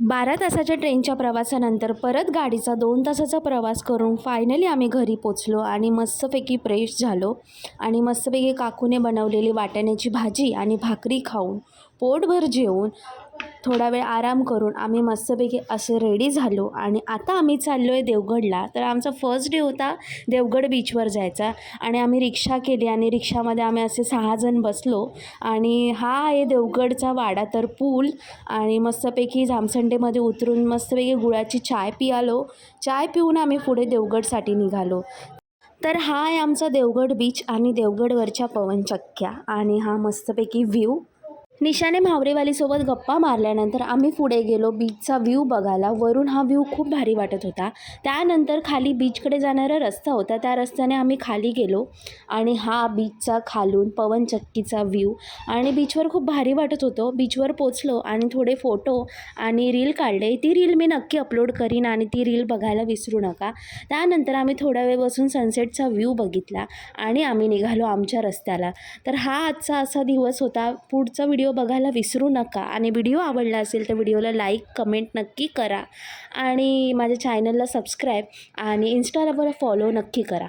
12 तासाच्या ट्रेनच्या प्रवासानंतर परत गाडीचा 2 तासाचा प्रवास करून फायनली आम्ही घरी पोचलो आणि मस्तपैकी फ्रेश झालो आणि मस्तपैकी काकूने बनवलेली वाटाण्याची भाजी आणि भाकरी खाऊन पोटभर जेवून थोडा वेळ आराम करून आम्ही मस्तपैकी असे रेडी झालो आणि आता आम्ही चाललो आहे देवगडला. तर आमचा फर्स्ट डे होता देवगड बीचवर जायचा आणि आम्ही रिक्षा केली आणि रिक्षामध्ये आम्ही असे 6 जण बसलो आणि हा आहे देवगडचा वाडा तर पूल आणि मस्तपैकी जामसंडेमध्ये उतरून मस्तपैकी गुळाची चाय पियालो. चाय पिऊन आम्ही पुढे देवगडसाठी निघालो. तर हा आहे आमचा देवगड बीच आणि देवगडवरच्या पवनचक्क्या आणि हा मस्तपैकी व्ह्यू. निशाने म्हावरेवालीसोबत गप्पा मारल्यानंतर आम्ही पुढे गेलो बीचचा व्ह्यू बघायला. वरून हा व्ह्यू खूप भारी वाटत होता. त्यानंतर खाली बीचकडे जाणारा रस्ता होता, त्या रस्त्याने आम्ही खाली गेलो आणि हा बीचचा खालून पवनचक्कीचा व्ह्यू आणि बीचवर खूप भारी वाटत होतं. बीचवर पोचलो आणि थोडे फोटो आणि रील काढले. ती रील मी नक्की अपलोड करीन आणि ती रील बघायला विसरू नका. त्यानंतर आम्ही थोडा वेळ बसून सनसेटचा व्ह्यू बघितला आणि आम्ही निघालो आमच्या रस्त्याला. तर हा आजचा असा दिवस होता. पुढचा व्हिडिओ बघायला विसरू नका आणि व्हिडिओ आवडला असेल तर व्हिडिओला लाईक कमेंट नक्की करा आणि माझ्या चॅनलला सबस्क्राईब आणि इंस्टाला फॉलो नक्की करा.